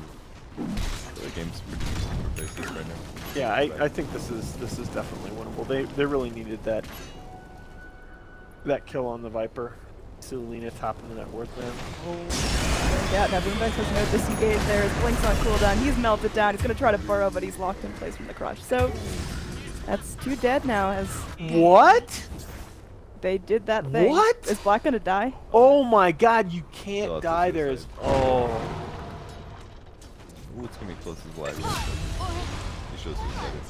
the game's pretty easy to replace this right now. Yeah, I think this is definitely winnable. They really needed that that kill on the Viper. Selena topping the net worth there. Yeah, now Boombax has no disengage there. His Blink's on cooldown. He's melted down. He's going to try to burrow, but he's locked in place from the crush. So that's 2 dead now as What? they did that thing. What? Is Black going to die? Oh my god, you can't Still die has to there. suicide. Oh. Ooh, it's gonna be close as Black. He shows suicided.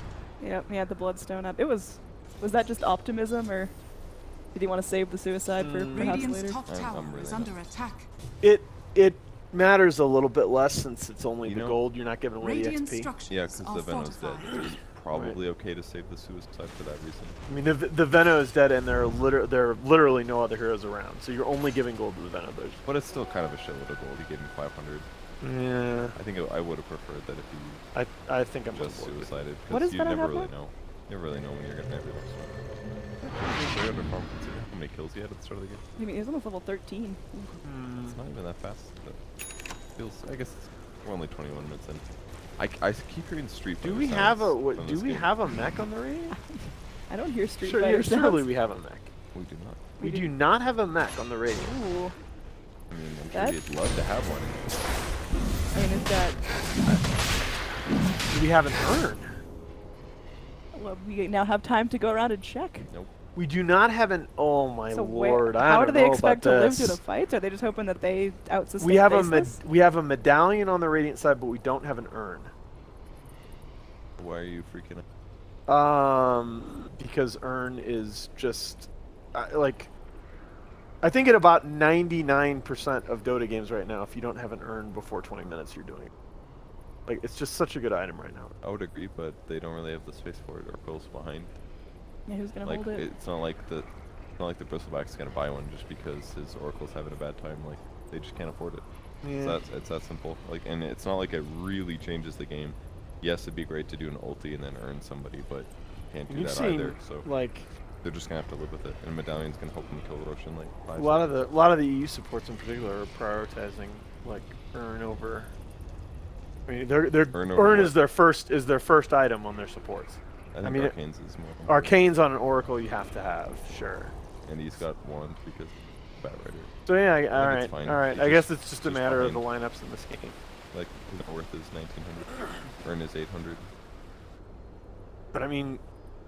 Yep, he had the Bloodstone up. Was that just optimism, or did he want to save the suicide for perhaps Radiant's later? top tower I'm really is not. under attack. It matters a little bit less since it's only You the know- gold. You're not giving away the Radiant XP. structures Yeah, because are the Venom's dead. fortified. It's probably okay to save the suicide for that reason. I mean, the Veno is dead, and there are literally no other heroes around. So you're only giving gold to the Veno. But it's still kind of a shitload of gold. He gave me 500. Yeah, I think I would have preferred that if he I think I'm just on board with it. suicided. What Because does you Venom never have really now? know. You never really know when you're gonna have your next one. How many kills he had at the start of the game? I mean, he's almost level 13. It's not even that fast. But feels. I guess we're only 21 minutes in. I keep hearing Street Do Fighter we have a sounds from do this we game. have a mech on the radio? I don't hear Street Sure, Fighter yeah, surely sounds. we have a mech. We do not. We do not have a mech on the radio. Ooh. I mean, I'm That- sure he'd love to have one. I mean, is that... Do we have an urn? Well, we now have time to go around and check. Nope. We do not have an. Oh my So lord! I how don't do they know expect about to live this. through the fights? Are they just hoping that they outsustain We have Faceless? we have a medallion on the radiant side, but we don't have an urn. Why are you freaking out? Because urn is just like. I think at about 99% of Dota games right now, if you don't have an urn before 20 minutes, you're doing it. Like, it's just such a good item right now. I would agree, but they don't really have the space for it or close behind. Yeah, who's gonna Like hold it? it's not like the Bristleback's gonna buy one just because his Oracle's having a bad time. Like they just can't afford it. Yeah. It's that simple. Like, and it's not like it really changes the game. Yes, it'd be great to do an ulti and then earn somebody, but can't do You've that seen, either. So like, they're just gonna have to live with it. And Medallion's gonna help them kill Roshan like a 5 lot seconds. of the EU supports in particular are prioritizing like urn over. I mean, Urn over urn what? is their first item on their supports. I think mean, Arcane's is more. important. Arcane's on an Oracle you have to have, sure. And he's got wand because Bat Rider. So yeah, it's all right, fine. all right. It's I guess it's just a just matter of the behind. lineups in this game. Like his net worth is 1900. Earn is 800. But I mean,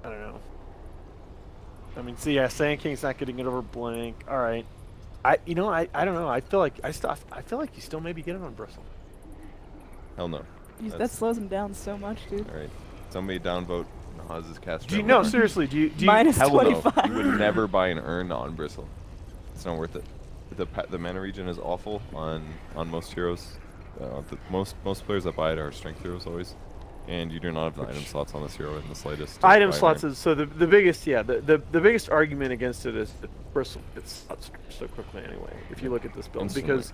I don't know. I mean, see, yeah, Sand King's not getting it over Blink. All right, I don't know. I feel like I feel like you still maybe get it on Bristle. Hell no. That That's- slows him down so much, dude. All right. Somebody downvote Naz's cast. Do you Tremor. no seriously? Do you Minus Hell no. 25. You would never buy an urn on Bristle. It's not worth it. The mana regen is awful on most heroes. Most players that buy it are strength heroes always, and you do not have the item slots on this hero in the slightest. to item buy an slots urn. is so the biggest the biggest argument against it is that Bristle gets slots so quickly anyway. If you look at this build, Instantly. because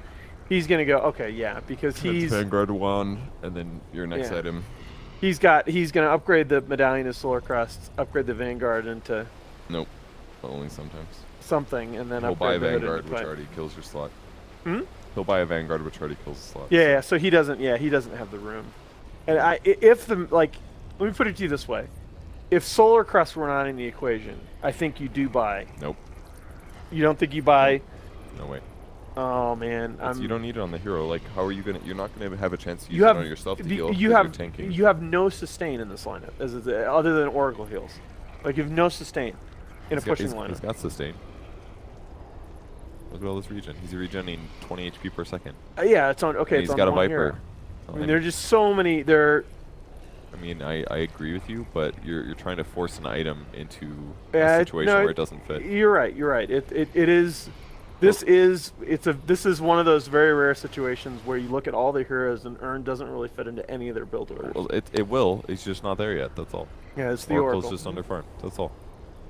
he's gonna go okay, yeah, because That's he's Vanguard 1, and then your next Yeah. item. he's gonna upgrade the medallion of Solar Crest, upgrade the Vanguard into Nope. Only sometimes. something, and then He'll buy a upgrade the hood Vanguard, into which fight. already kills your slot. Hmm? He'll buy a Vanguard, which already kills the slot. Yeah, so he doesn't have the room. And if the let me put it to you this way. If Solar Crest were not in the equation, I think you do buy. Nope. You don't think you buy? No way. Oh man, You don't need it on the hero. Like, how are you gonna? You're not gonna have a chance to use you have it on yourself to the- heal. you 'cause have you're tanking. you have no sustain in this lineup, other than Oracle heals. Like you have no sustain in a pushing He's lineup. got sustain. Look at all this regen. He's regenerating 20 HP per second. Yeah, it's on. Okay, And it's he's on got a one Viper. hero. I mean, there are just so many. I mean, I agree with you, but you're trying to force an item into Yeah, a situation where it doesn't fit. You're right. You're right. It is. This is one of those very rare situations where you look at all the heroes and Urn doesn't really fit into any of their build orders. Well, it will. It's just not there yet. That's all. Yeah, it's the Oracle's Oracle. just underfarmed. That's all.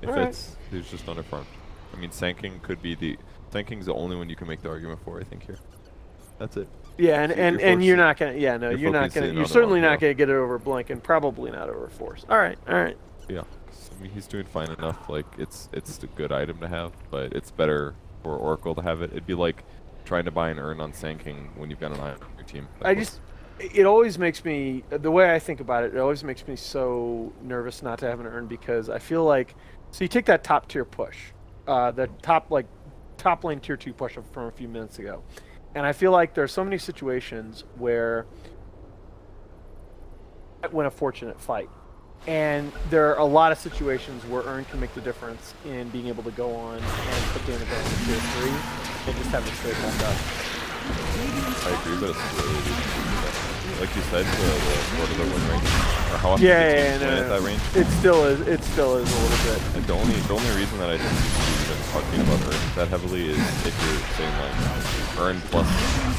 It Alright. fits. He's just underfarmed. I mean, Sand King could be the Sand King's the only one you can make the argument for. I think here. That's it. Yeah, and, So and, you're and you're forcing- not gonna. Yeah, no, you're you're not focusing gonna. on You're the certainly wrong not hero. gonna get it over Blink, and probably not over Force. All right, all right. Yeah. I mean, he's doing fine enough. Like, it's a good item to have, but it's better for Oracle to have it. It'd be like trying to buy an Urn on Sand King when you've got an item on your team. It always makes me, the way I think about it, it always makes me so nervous not to have an Urn because I feel like, so you take that top tier push, the top lane tier 2 push from a few minutes ago, and I feel like there's so many situations where I win a fortunate fight, and there are a lot of situations where Earn can make the difference in being able to go on and put damage on the tier 3 and just have it straight back up. I agree, but it's really like you said, what are the win range? Or how often do teams win at that range? It still is a little bit. And the only reason that I think we've been talking about Earn that heavily is if you're saying like Earn plus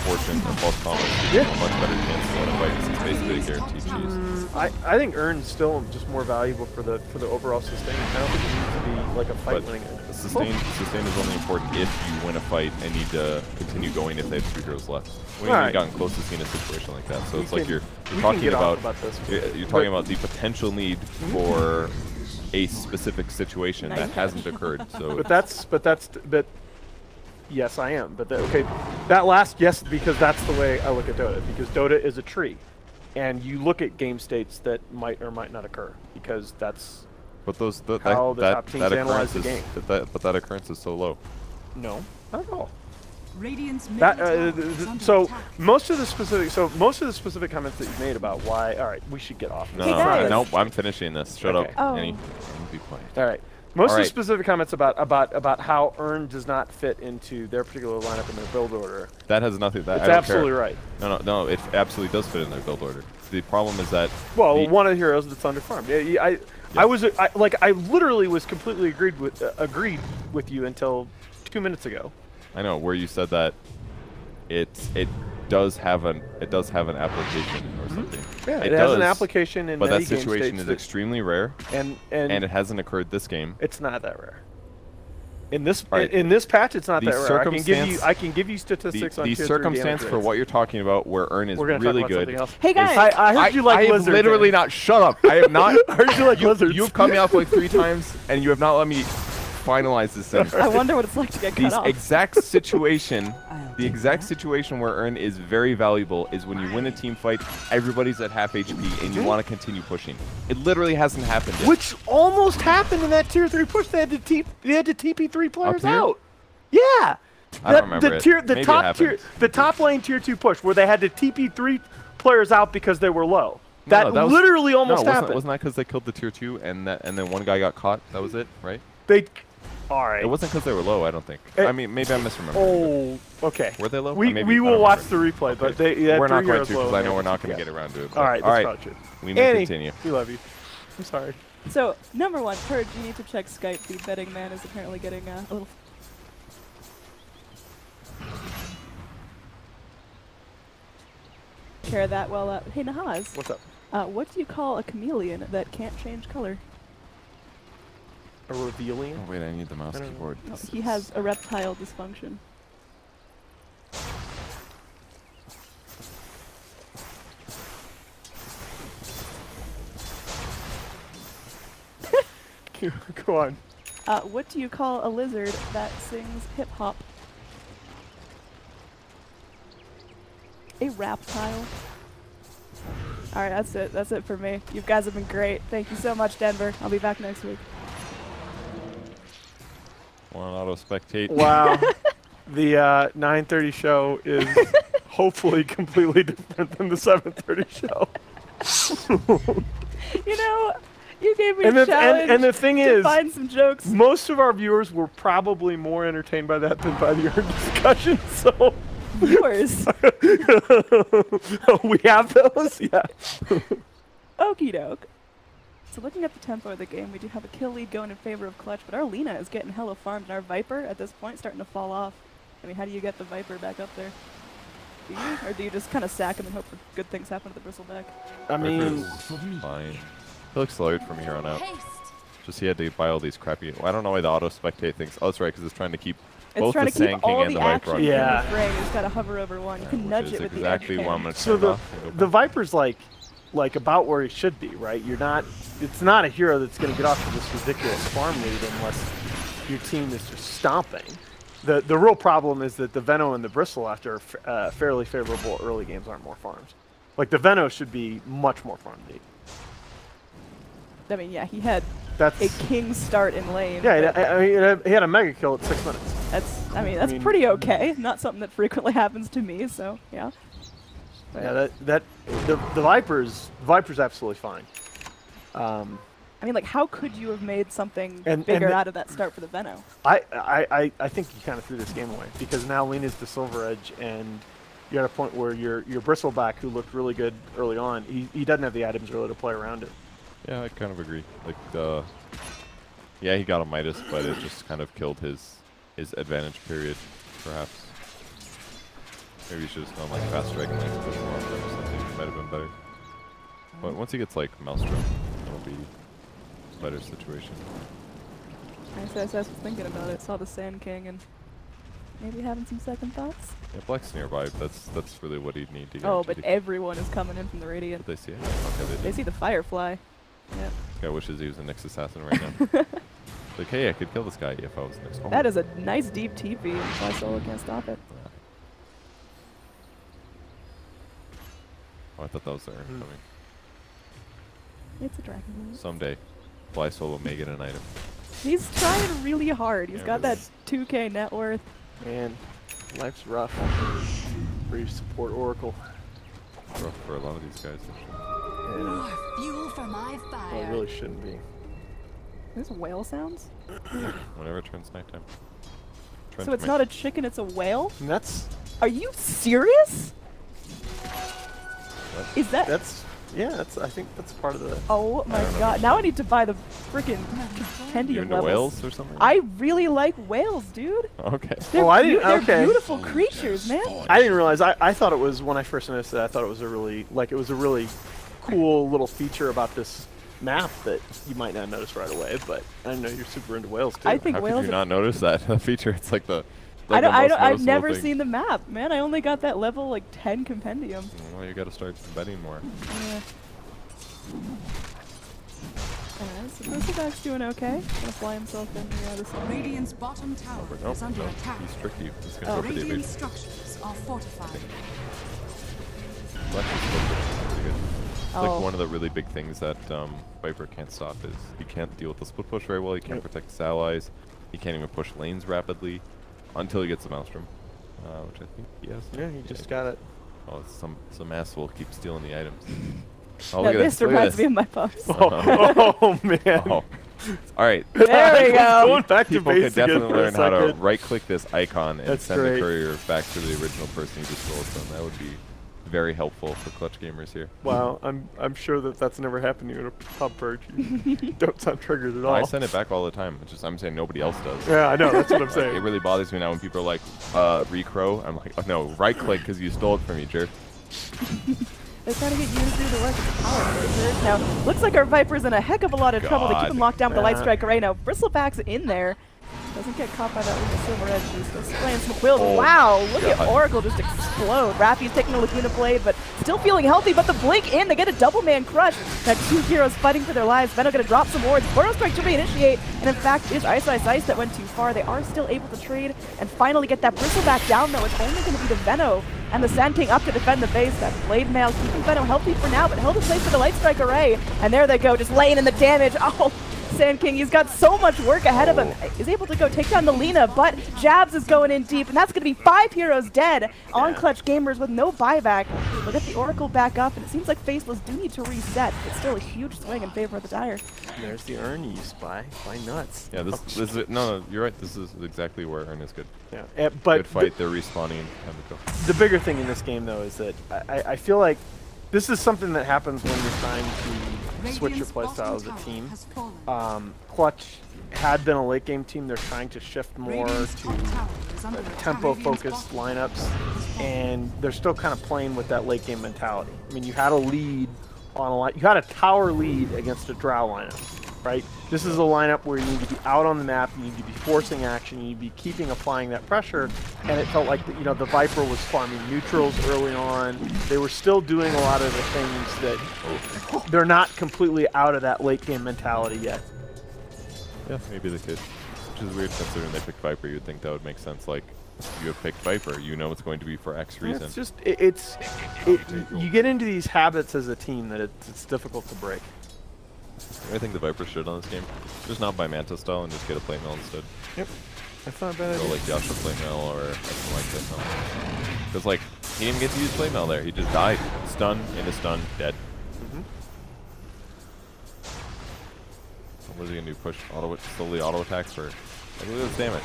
Fortune or plus Commerce gives you a much better chance to win a fight because it's basically a guaranteed cheese. I think Earn's still just more valuable for the overall sustain. I don't think it needs to be like a fight winning. Sustain is only important if you win a fight and need to continue going if they have 2 heroes left. We haven't gotten close to seeing a situation like that. So it's like you're talking about the potential need for a specific situation that hasn't occurred. So but yes, I am. But okay, that last yes, because that's the way I look at Dota. Because Dota is a tree, and you look at game states that might or might not occur because that's. But how the top teams analyze the game. But that occurrence is so low. No, not at all. Radiant's so most of the specific comments that you made about why. All right, we should get off. Nope, I'm finishing this. Shut up, Annie. Be quiet. All right. Most of the specific comments about how Earn does not fit into their particular lineup in their build order. That has nothing. That's absolutely right. No, it absolutely does fit in their build order. The problem is that one of the heroes that's underfarmed. I literally was completely agreed with you until 2 minutes ago. I know where you said that it does have an application or something. Yeah, it has an application in but many that situation is extremely rare, and it hasn't occurred this game. It's not that rare. In this patch, it's not that rare. I can give you statistics on the tier 3 circumstance for what you're talking about, where Earn is really good. Hey guys, I heard you like lizards. I have literally not. Shut up! I have not. I heard you like lizards. You've cut me off like 3 times, and you have not let me finalize this sentence. I wonder what it's like to get cut off. The exact situation where Earn is very valuable is when you win a team fight, everybody's at half HP, and you want to continue pushing. It literally hasn't happened yet. Which almost happened in that tier 3 push. They had to TP 3 players out. Yeah. I don't remember the top lane tier 2 push where they had to TP 3 players out because they were low. That literally almost happened. Wasn't that because they killed the tier 2 and then one guy got caught? That was it, right? All right. It wasn't because they were low, I don't think. I mean, maybe I'm misremembering. Oh, okay. Were they low? We will watch the replay, but we're not going to because I know we're not going to get around to it. All right, that's not true. We may continue. We love you. I'm sorry. So, number 1, Purge, you need to check Skype. The betting man is apparently getting a little... Care that well. Hey, Nahaz. What's up? What do you call a chameleon that can't change color? A revealing? Oh, wait, I need the mouse keyboard. No, he has erectile dysfunction. Go on. What do you call a lizard that sings hip hop? A reptile. Alright, that's it. That's it for me. You guys have been great. Thank you so much, Denver. I'll be back next week. Want auto spectate? Wow. The 9:30 show is hopefully completely different than the 7:30 show. You know, you gave me a challenge and the thing to is, find some jokes. Most of our viewers were probably more entertained by that than by the discussion, so... Viewers. We have those? Yeah. Okie doke. So looking at the tempo of the game, we do have a kill lead going in favor of Clutch, but our Lina is getting hella farmed, and our Viper, at this point, starting to fall off. I mean, how do you get the Viper back up there? Do you? Or do you just kind of sack him and hope for good things happen to the Bristleback? I mean... Fine. He looks slow from here on out. Just he had to buy all these crappy... Well, I don't know why the auto-spectate thinks... Oh, that's right, because it's trying to keep both the Sand King and the Viper on. Yeah. You just gotta hover over one. You can nudge it with exactly the what I'm going to turn off. So the Viper's like about where he should be, right? It's not a hero that's going to get off to this ridiculous farm lead unless your team is just stomping. The real problem is that the Veno and the Bristle, after fairly favorable early games, aren't more farms. Like the Veno should be much more farm lead. I mean, yeah, he had That's a king start in lane. yeah. but I mean, he had a mega kill at 6 minutes. that's pretty okay. Not something that frequently happens to me, so yeah. But Yeah, the Viper's absolutely fine. I mean, like, how could you have made something And bigger out of that start for the Veno? I think you kind of threw this game away because now Lena's the Silver Edge, and you're at a point where your Bristleback, who looked really good early on, he doesn't have the items really to play around it. Yeah, I kind of agree. Like, yeah, he got a Midas, but it just kind of killed his advantage period, perhaps. Maybe he should have gone like fast strike and like push more on them or something. Might have been better. But once he gets like Maelstrom, it'll be a better situation. I was thinking about it, saw the Sand King, and maybe having some second thoughts. Yeah, Black's nearby. That's really what he'd need to get. Oh, but everyone is coming in from the Radiant. Did they see it? Okay, They see the Firefly. Yeah. This guy wishes he was a Nyx assassin right now. Like, hey, I could kill this guy if I was Nyx. Oh. That is a nice deep TP, and Fly Solo can't stop it. Oh, I thought that was there coming. It's a dragon. Move. Someday, Fly Solo may get an item. He's trying really hard. He's Yeah, got that 2K net worth. Man, life's rough for you support Oracle. Rough for a lot of these guys. Yeah. More fuel for my Well, fire. it really shouldn't be. There's whale sounds? Whenever it turns nighttime. So it's not a chicken, it's a whale? And that's Are you serious? Is that... I think that's part of the. Oh my god. Now I need to buy the freaking You compendium into levels. whales or something? I really like whales, dude. Okay. They're, I didn't. they're Okay. beautiful creatures, man. I didn't realize. I thought it was when I first noticed it. I thought it was a really cool little feature about this map that you might not notice right away. But I know you're super into whales too. I think How whales could you are... not notice that feature? It's like the. I've never seen the map, man. I only got that level like 10 compendium. Well, you gotta start betting more. Yeah. Alright, so Bristleback's doing okay. Gonna fly himself in the other side. Radiant's bottom tower Nope, is under no, attack. he's tricky. He's gonna go for the Radiant evasion. structures are fortified. Flex is still pretty good. It's Oh. like one of the really big things that Viper can't stop is he can't deal with the split push very well. He can't protect his allies. He can't even push lanes rapidly until he gets the Maelstrom, which I think he has. Yeah, he just got it. Oh, some asshole keeps stealing the items. Oh, No, look at this this! Look at reminds this! me of my pups. Oh man. Oh. All right. There we go. Going back to People could basic again definitely for a learn how to second. right-click this icon and That's send great. the courier back to the original person you just rolled from. That would be very helpful for clutch gamers here. Wow, I'm sure that's never happened to you in a pub purge. You don't sound triggered at all. I send it back all the time. It's just I'm saying nobody else does. Yeah, I know. That's what I'm It saying. really bothers me now when people are like, recrow. I'm like, oh, no, right-click because you stole it from me, jerk. They're trying to get Unity to work with power mergers. Now, looks like our Viper's in a heck of a lot of trouble. They keep God. him locked down with the Light Strike Array. Now, Bristleback's in there. Doesn't get caught by that with the Silver Edge. He's still spraying some quills. Oh, Wow, look at God. Oracle just explode. Rappy's taking a Laguna Blade, but still feeling healthy. But the blink in, they get a double man crush. Got two heroes fighting for their lives. Veno gonna drop some wards. Burrow Strike to reinitiate, and in fact, is Ice Ice Ice that went too far. They are still able to trade and finally get that Bristleback down, though. It's only gonna be the Veno and the Sand King up to defend the base. That Blade Mail keeping Veno healthy for now, but held in place for the Light Strike Array. And there they go, just laying in the damage. Oh, Sand King, he's got so much work ahead of him. He's able to go take down the Lina, but Jabs is going in deep, and that's going to be 5 heroes dead on Clutch Gamers with no buyback. We'll get the Oracle back up, and it seems like Faceless do need to reset. It's still a huge swing in favor of the Dire. There's the urn you spy nuts. Yeah, this is no, you're right. This is exactly where Earn is good. Yeah, but Good fight. They're respawning. Time to go. the bigger thing in this game, though, is that I feel like this is something that happens when you're trying to switch your playstyle as a team. Clutch had been a late game team. They're trying to shift more to tempo-focused lineups, and they're still kind of playing with that late game mentality. I mean, you had a lead on a line. You had a tower lead against a Drow lineup, right? This is a lineup where you need to be out on the map, you need to be forcing action, you need to be keeping applying that pressure, and it felt like the Viper was farming neutrals early on. They were still doing a lot of the things that they're not completely out of that late game mentality yet. Yeah, maybe they could. Which is weird considering they picked Viper. You'd think that would make sense. Like, you have picked Viper, you know it's going to be for X reason. It's just you get into these habits as a team that it's difficult to break. I think the Viper should on this game. Just not buy Manta style and just get a plate mill instead. Yep. That's not a bad Go idea. like Yasha plate mill or something like this. Because like he didn't get to use plate mill there. He just died. Stun, into stun, dead. What is he gonna do? Push slowly auto attacks for? Like, look at this damage.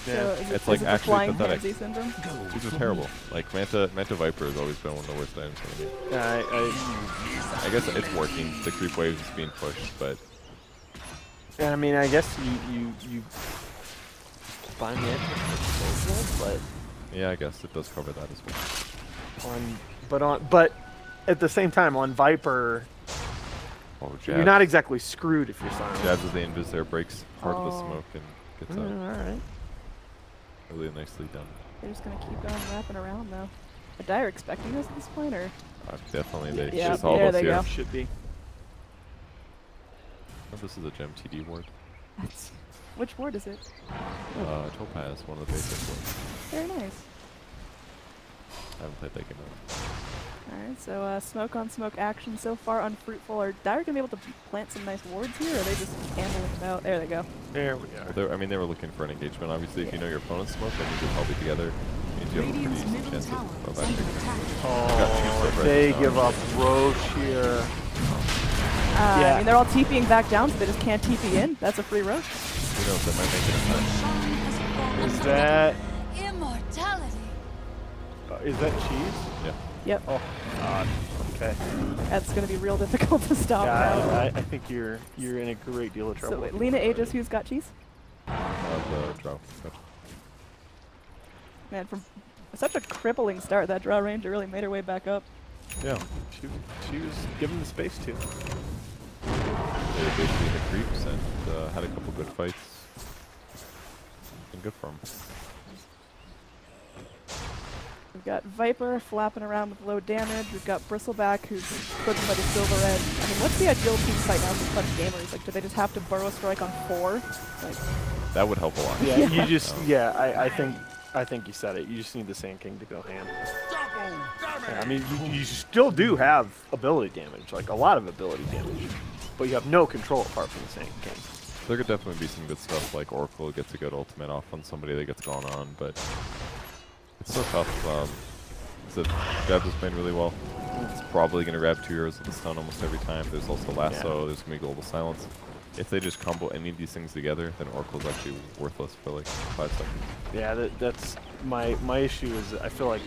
So Yeah. is It's it, like is it the actually flying pathetic. pansy syndrome? These are terrible. Like Manta Viper has always been one of the worst items in the game. Yeah, I guess it's working. The creep wave is being pushed, but I mean, I guess you buy me but yeah, I guess it does cover that as well. but at the same time on Viper, Oh, you're not exactly screwed if you're silent. jabs as the invis there, breaks part of the Oh. smoke and gets All out. right. Really nicely done. They're just gonna keep going wrapping around though. Are Dire expecting this at this point, or? Definitely, they Yeah, just all there of us they here. go. Should be. Oh, this is a gem TD ward. That's, which ward is it? Topaz, one of the basic ones. Very nice. I haven't played that game yet. Alright, so smoke on smoke action so far unfruitful. Are Dire gonna be able to plant some nice wards here, or are they just handling them out? There they go. There we Well, I mean, they were looking for an engagement. Obviously, if you know your opponent's smoke, then you can probably together. Means you have a pretty Radiant's decent middle chance tower of is under actually. attack. Oh, they give up Roche here. I Yeah. mean, they're all TPing back down, so they just can't TP in. That's a free roach. Who knows? That might make it a time. Shine has fallen. Is that Immortality. cheese? Yeah. Yep, Oh God. Okay. that's gonna be real difficult to stop now. Yeah, I think you're in a great deal of trouble. So wait, Lena Aegis, who's got cheese? The draw. Gotcha. Man, from such a crippling start, that draw ranger really made her way back up. Yeah. She was given the space to. They basically hit creeps and had a couple good fights. Been good for them. We've got Viper flapping around with low damage. We've got Bristleback, who's cooking by the silver edge. I mean, what's the ideal team fight now for clutch gamers? Like, do they just have to burrow strike on 4? Like, That would help a lot. Yeah, you just I think you said it. You just need the Sand King to go ham. Double damage. Yeah, I mean, you still do have ability damage, like a lot of ability damage, but you have no control apart from the Sand King. There could definitely be some good stuff, like Oracle gets a good ultimate off on somebody that gets gone on, but it's so tough. So Jab is playing really well. It's probably going to grab 2 heroes with the stun almost every time. There's also Lasso, there's going to be Global Silence. If they just combo any of these things together, then Oracle's actually worthless for like 5 seconds. Yeah, that's my issue is I feel like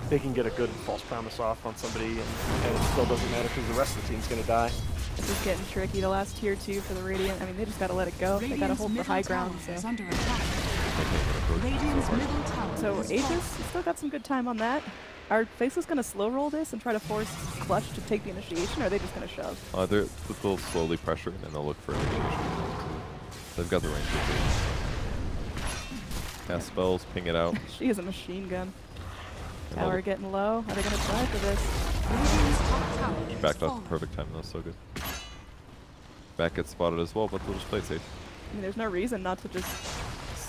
they can get a good false promise off on somebody, and it still doesn't matter because the rest of the team's going to die. this is getting tricky. The last tier 2 for the Radiant. I mean, they just gotta let it go. They gotta Radiant's hold for middle high tower ground, is so. under attack. So Radiant's far. middle tower So is Aegis, fallen. you still got some good time on that. Are Faceless gonna slow roll this and try to force Clutch to take the initiation, or are they just gonna shove? They'll slowly pressure and then they'll look for initiation. They've got the range. Cast spells, ping it out. She is a machine gun. And Tower all getting low. Are they gonna try for this? Radiant's top tower the- is backed off fallen. the perfect time. That was so good. Back gets spotted as well, but they'll just play it safe. I mean, there's no reason not to just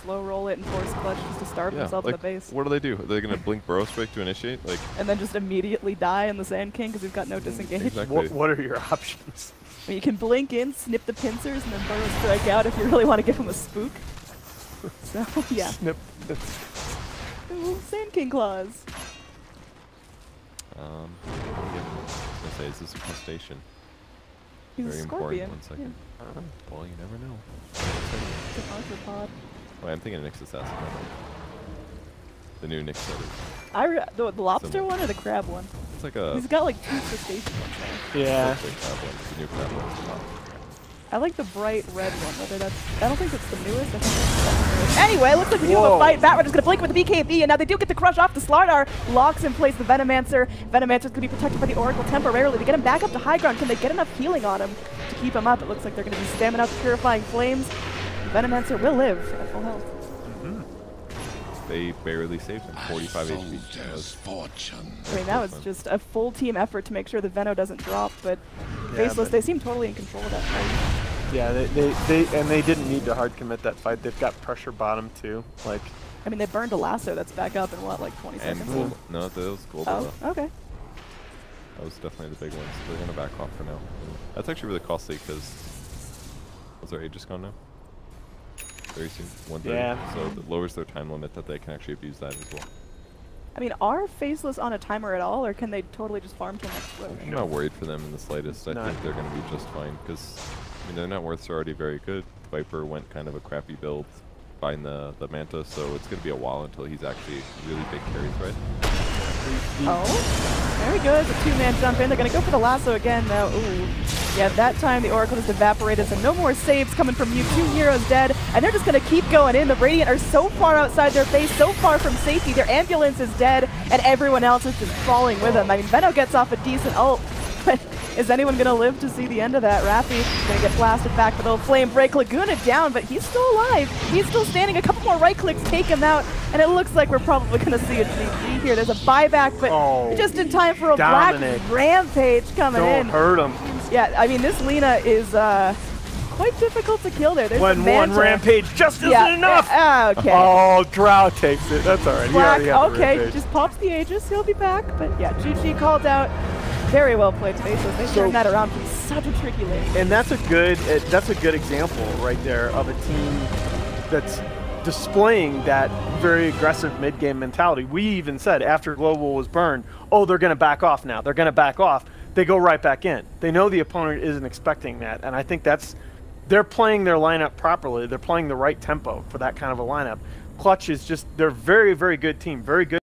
slow roll it and force Clutch just to starve Yeah, himself in like, the base. what do? Are they going to blink Burrow Strike to initiate? Like, And then just immediately die in the Sand King because we've got no disengage. exactly. What are your options? I mean, you can blink in, snip the pincers, and then burrow strike out if you really want to give him a spook. So, yeah. Snip. Ooh, Sand King claws. Yeah. I was gonna say, is this a crustacean? He's Very a important. scorpion. 1 second. Well, you never know. Yeah, it's an arthropod. Wait, I'm thinking Nyx Assassin. The new Nyx set is. The lobster Similar. one or the crab one? It's like a. He's got like 2 crustacean ones now. Yeah. It's like crab one. It's the new crab one. I like the bright red one, whether that's... I don't think it's the newest. I think it's the newest. Anyway, looks like we do have a Whoa. fight. Batrider's going to blink with the BKB, and now they do get to crush off the Slardar. Locks in place the Venomancer. Venomancer's going to be protected by the Oracle temporarily to get him back up to high ground. Can they get enough healing on him to keep him up? It looks like they're going to be spamming out the Purifying Flames. Venomancer will live at full health. They barely saved him. 45 HP. That Soldier's was- fortune. I mean, that was just a full team effort to make sure the Veno doesn't drop, but Yeah, Faceless, but- they seem totally in control of that fight. Yeah, they didn't need to hard commit that fight. They've got pressure bottom too. Like, I mean, they burned a lasso that's back up in what, like 20 And seconds? gold. No, that was gold. Oh, okay. That was definitely the big one. So they're gonna back off for now. And that's actually really costly because was their Aegis gone now? Very soon. 130. Yeah. So it lowers their time limit that they can actually abuse that as well. I mean, are Faceless on a timer at all, or can they totally just farm till next push? I'm not worried for them in the slightest. I No. think they're going to be just fine because I mean, their net worths are already very good. Viper went kind of a crappy build, buying the Manta, so it's going to be a while until he's actually really big carry threat. Oh, very good. It's a two-man jump in. They're going to go for the lasso again, though. Ooh. Yeah, that time the Oracle just evaporated, so no more saves coming from you. 2 heroes dead, and they're just going to keep going in. The Radiant are so far outside their face, so far from safety. Their ambulance is dead, and everyone else is just falling with them. I mean, Venno gets off a decent ult, but is anyone going to live to see the end of that? Raffi's going to get blasted back with a little flame break. Laguna down, but he's still alive. He's still standing. A couple more right clicks take him out, and it looks like we're probably going to see a GG here. There's a buyback, but just in time for a Dominic. black rampage coming in. Don't hurt him. Yeah, I mean, this Lina is quite difficult to kill there. There's When the one Manta. rampage just isn't enough. Okay. Oh, Drow takes it. That's all right. He Black, already had the okay, rampage. just pops the Aegis. He'll be back. But yeah, GG called out. Very well played today. So they turned that around from such a tricky lane. And that's a good example right there of a team that's displaying that very aggressive mid-game mentality. We even said after Global was burned, oh, they're going to back off now. They're going to back off. They go right back in. They know the opponent isn't expecting that, and I think they're playing their lineup properly. They're playing the right tempo for that kind of a lineup. Clutch is just, they're a very, very good team, very good.